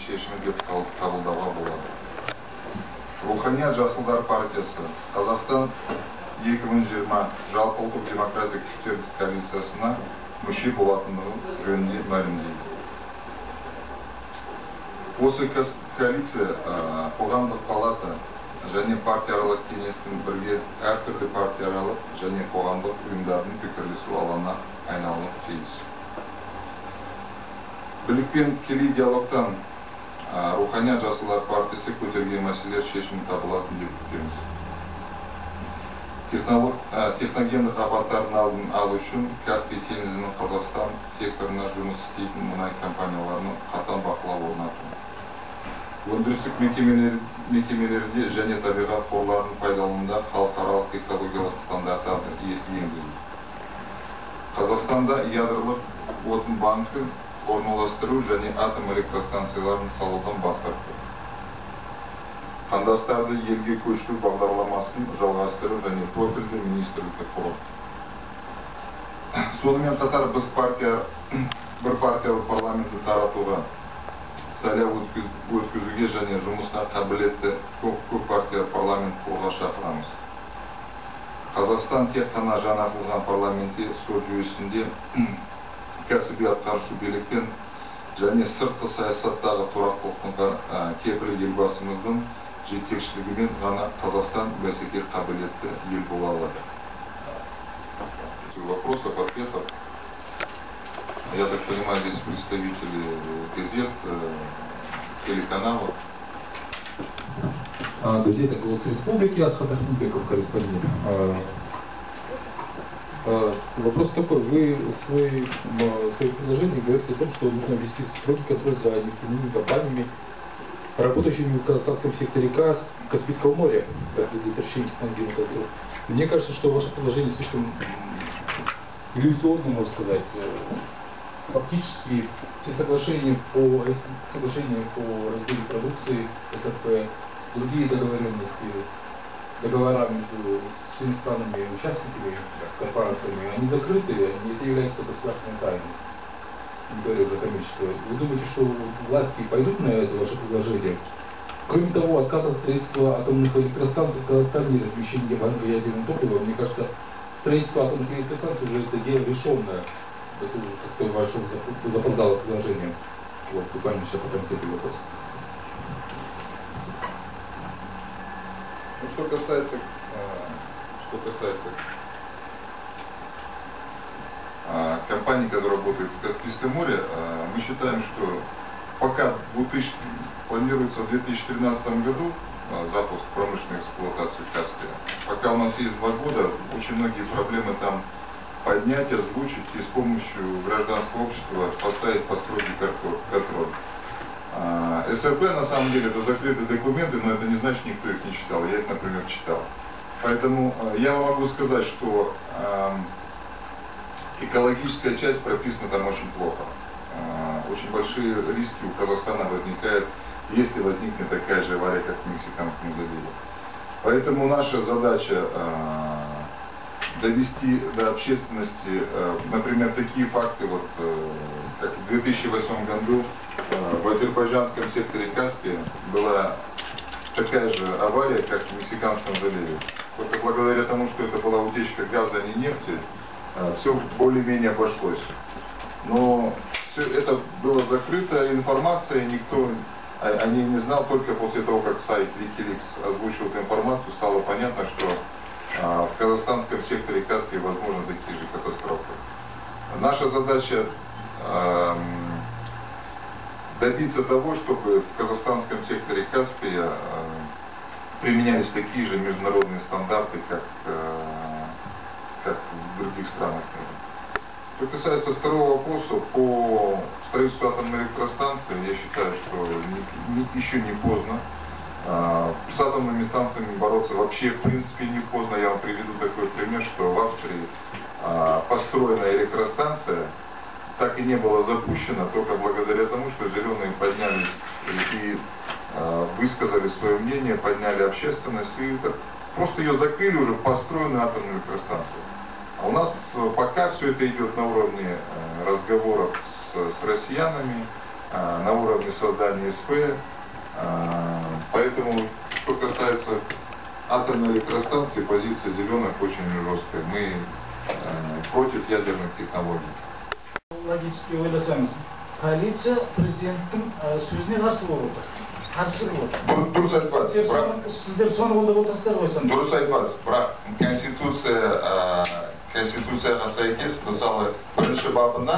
шешімі деп қабылдауға болады. Руханият Жасылдар партиясы Қазақстан 2020 жалпыұлттық демократик күштер коалициясына мүше болатындығы жөнінде мәлімдейді. Осы коалиция қоғамдық палата және партиялық кеңестің бірге әртүрлі партиялық және қоғамдық ұйымдардың пікірлесу алаңына айналуы тиіс. Бірлік пен тікелей диалогтан Руханият Жасылдар партиясы көтерген мәселелер шешімі табылатын деп күтеміз. Техногендік апаттардың алдын алу үшін Каспий теңізінің Қазақстан секторына жұмыс істейтін мұнай компанияларының қатаң бақылау орнату. Өндірістік мекемелерде және табиғат қорларының пайдалануында халықаралық экологиялық стандарттарды енгізу. Қазақстанда ядролық отын банкі орналастыру және атом электростанцияларын салудан бас тартты. Қандастарды елге көшіру бағдарламасын жалғастыру және профильді министрлікті құру. Сонымен қатар біз бір партиялық парламентті таратуға, сайлау өткізуге және жұмысқа қабілетті көп партиялық парламент құруға шақырамыз. Қазақстан тек қана жаңартылған парламентте сот жүйесінде кәсіби атқарушы биліктен және сыртқы саясаттағы тұрақтылықтың кепілі елбасымыздың жетекшілігімен ғана Қазақстан бәсекеге қабілетті ел бола алады. Вопросов, ответов. Я так понимаю, здесь представители газет, телеканалов. Газета «Голос Республики», Асхат Ахмедбеков, корреспондент. Вопрос такой. Вы в своих предложениях говорите о том, что нужно ввести строгий контроль за нефтяными компаниями, работающими в казахстанском секторе Каспийского моря, как предотвращение техногенных катастроф. Мне кажется, что ваше предложение слишком иллюзорно, можно сказать. Фактически все соглашения по разделу продукции, СФП, другие договора между всеми странами и участниками, корпорациями, они закрыты, это является государственной тайной. Не говорю за коммерческое. Вы думаете, что власти пойдут на это ваше предложение? Кроме того, отказ от строительства атомных электростанций в Казахстане и размещение банка ядерного топлива, мне кажется, строительство атомных электростанций уже это дело решенное. Это уже как-то ваше запоздало предложение. Вот, буквально сейчас потом все эти вопросы. Ну, что касается компаний, которые работают в Каспийском море, мы считаем, что пока планируется в 2013 году запуск промышленной эксплуатации Каспия, пока у нас есть 2 года, очень многие проблемы там поднять, озвучить и с помощью гражданского общества поставить под строгий контроль. СРП на самом деле это закрытые документы, но это не значит, никто их не читал. Я их, например, читал. Поэтому я могу сказать, что экологическая часть прописана там очень плохо. Очень большие риски у Казахстана возникают, если возникнет такая же авария, как в Мексиканском заливе. Поэтому наша задача довести до общественности, например, такие факты, вот, как в 2008 году в азербайджанском секторе Каспия была такая же авария, как в Мексиканском заливе. Только благодаря тому, что это была утечка газа, а не нефти, все более-менее обошлось. Но все это было закрыто, информация, никто о ней не знал, только после того, как сайт Wikileaks озвучил эту информацию, стало понятно, что в казахстанском секторе Каспия возможны такие же катастрофы. Наша задача добиться того, чтобы в казахстанском секторе Каспия применялись такие же международные стандарты, как в других странах. Что касается второго вопроса по строительству атомной электростанции, я считаю, что еще не поздно. С атомными станциями бороться вообще в принципе не поздно. Я вам приведу такой пример, что в Австрии построенная электростанция так и не была запущена только благодаря тому, что зеленые поднялись и высказали свое мнение, подняли общественность и просто ее закрыли уже построенную атомную электростанцию. А у нас пока все это идет на уровне разговоров с россиянами, на уровне создания СП. Поэтому, что касается атомной электростанции, позиция зеленых очень жесткая. Мы против ядерных технологий. Логически ойласаңыз, коалиция президенттің сөзіне қарсы болып отыр. Қарсы болып отыр. Дұрыс айтпадыңыз. Сіздер соны қолдап отырсыздар ғой сонда. Дұрыс айтпадыңыз. Бірақ конституцияға сәйкес, мысалы, бірінші бабында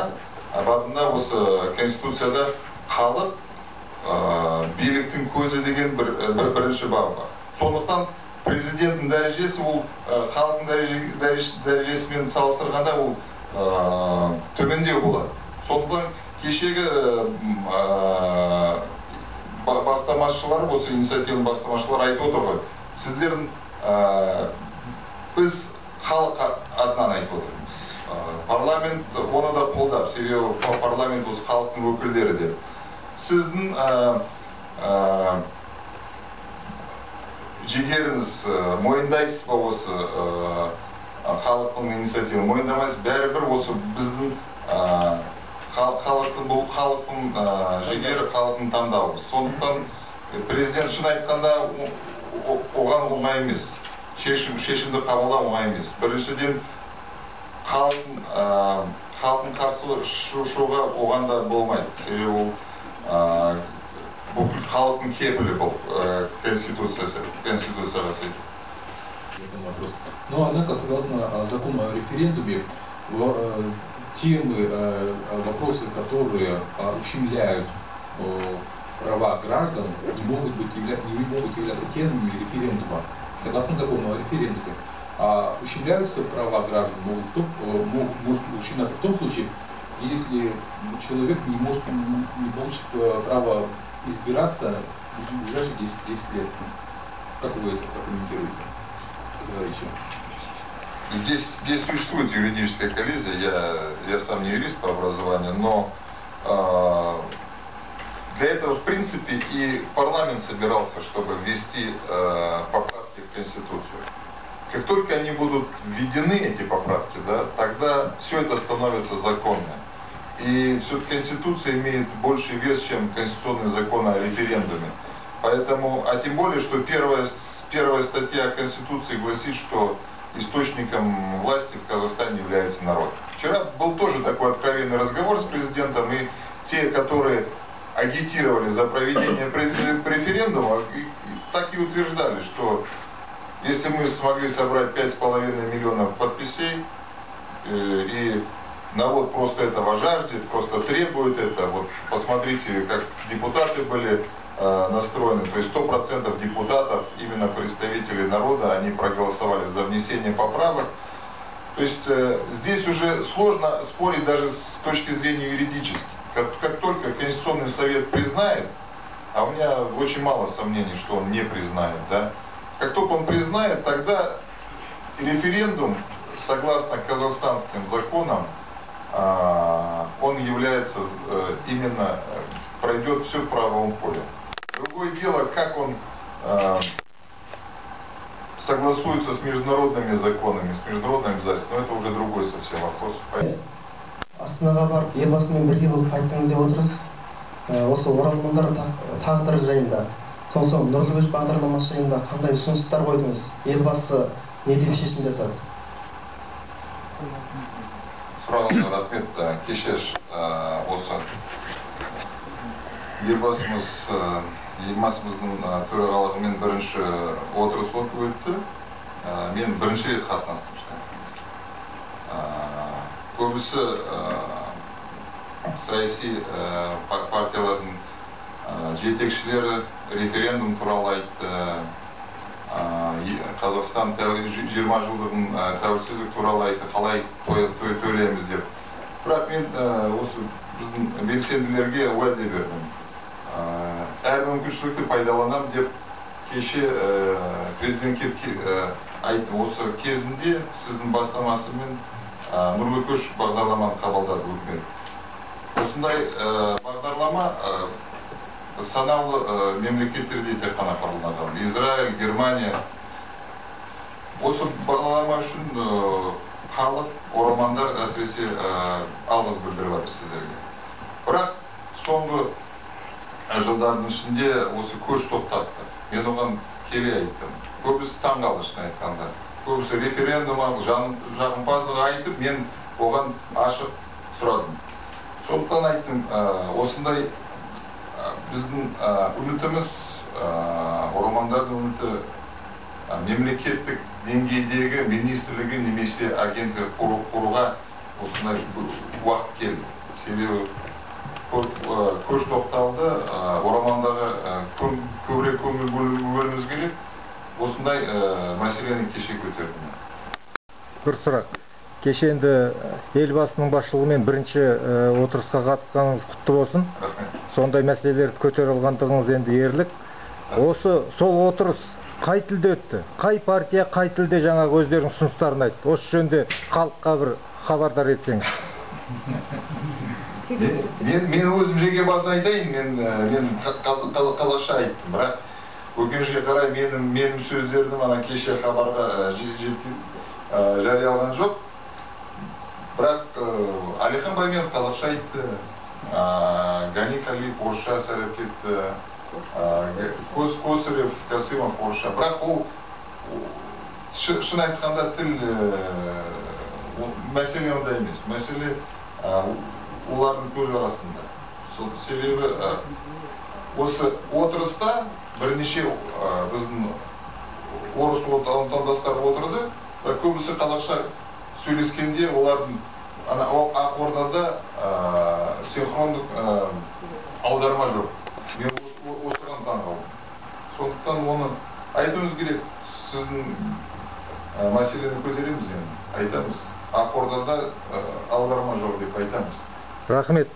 осы конституцияда халық биліктің көзі деген бірінші бабы бар. Сондықтан президенттің дәрежесі ол халықтың дәрежесімен салыстырғанда ол төмендеу болады. Сондықтан кешегі бастамашылар, осы инициативаның бастамашылар айтып отыр ғой. Сіздердің біз халық атынан айтып отырмыз. Парламент оны да қолдап, себебі парламент осы халықтың өкілдері деп. Сіздің жігеріңіз мойындайсыз ба осы халықтың инициативін? Мойындамайсыз, бәрібір осы біздің халықтың жігері, халықтың таңдауы. Сондықтан президент шын айтқанда оған оңай емес. Шешімді қабылдау оңай емес. Біріншіден халықтың қарсы шығуға оған да болмайды. Себебі бұл халықтың кепілі бұл конституцияға сәйкес. Но однако, согласно закону о референдуме, темы, вопросы, которые ущемляют права граждан, не могут являться темами референдума. Согласно закону о референдуме, ущемляются права граждан может ущемляться в том случае, если человек не получит право избираться в ближайшие 10 лет. Как вы это прокомментируете? Здесь существует юридическая коллизия, я сам не юрист по образованию, но для этого, в принципе, и парламент собирался, чтобы ввести поправки в Конституцию. Как только они будут введены, эти поправки, да, тогда все это становится законным. И все-таки Конституция имеет больший вес, чем конституционный закон о референдуме. Поэтому, а тем более, что первая статья Конституции гласит, что источником власти в Казахстане является народ. Вчера был тоже такой откровенный разговор с президентом, и те, которые агитировали за проведение референдума, так и утверждали, что если мы смогли собрать 5,5 миллионов подписей, и народ просто этого жаждет, просто требует это, вот посмотрите, как депутаты были настроены, то есть 100% депутатов, именно представители народа, они проголосовали за внесение поправок. То есть здесь уже сложно спорить даже с точки зрения юридической. Как только Конституционный совет признает, а у меня очень мало сомнений, что он не признает, да, как только он признает, тогда референдум, согласно казахстанским законам, он является именно, пройдет все в правовом поле. Другое дело, как он согласуется с международными законами, с международными обязательствами, но это уже другой совсем вопрос. Астанаға барып, елбасымен бірге болып қайттыңыз деп отырсыз. Осы оралмандар тағдыры жайында, соң Нұрлы көш бағдарламасы жайында қандай ұсыныстар қойдыңыз? Елбасы не деп шешім жасады? Сұрағыңызға рахмет. Кеше осы елбасымыздың төрағалығымен бірінші отырыс өтті. Мен бірінші рет қатынастым. Көбісі саяси партиялардың жетекшілері референдум туралы айтты. Қазақстан 20 жылдығын тәуелсіздік туралы айтты, қалай тойлаймыз деп. Бірақ мен осы біздің белсенділерге уәде бердім. Әр мүмкіншілікті пайдаланам деп кеше президентке айтты. Осы кезінде сіздің бастамасымен Нұрлы көш бағдарламаны қабылдады үкімет. Осындай бағдарлама санаулы мемлекеттерде тек қана қабылданған. Израиль, Германия. Осы бағдарлама үшін халық, оралмандар әсіресе алғыс білдіріп жатыр сіздерге. Бірақ соңғы жылдардың ішінде осы көш тоқтатты. Мен оған келе айттым. Көбісі таң қалды шын айтқанда. Көбісі референдумға жағымпаздық айтып, мен оған ашық сұрадым. Сондықтан айттым, осындай біздің үмітіміз, ормандардың үміті мемлекеттік деңгейдегі министрлігі немесе агенті құруға осындай уақыт келді. Себебі көш тоқталды, ормандағы көбірек көңіл бөлуіміз керек. Осындай мәселені кеше көтердім. Бір сұрақ. Кеше енді елбасының басшылығымен бірінші отырысқа қатысқаныңыз құтты болсын. Сондай мәселелерді көтеріп алғандығыңыз енді ерлік. Сол отырыс қай тілде өтті? Қай партия қай тілде жаңағы өздерінің ұсыныстарын айтты? Осы жөнінде халыққа бір хабардар етсеңіз. Мен өзім жеке басын айтайын, мен қазақша айттым, бірақ өкінішке қарай менің сөздерім кеше хабарға жарияланған жоқ. Бірақ Алихан Байменов қазақша айтты, Гани Калиев орысша сөйлеп кетті, Косарев, Касымов орысша. Бірақ ол шын айтқанда тіл мәселе онда емес. Мәселе олардың көз арасында. Себебі осы отырыста бірнеше біздің орыс отандастар отырды. Көбісі қазақша сөйлескенде олардың ақордада синхрондық аударма жоқ. Мен осыған таң қалдым. Сондықтан оны айтуымыз керек. Сіздің мәселені көтереміз, айтамыз. Ақордада аударма жоқ деп айтамыз. Рахмет.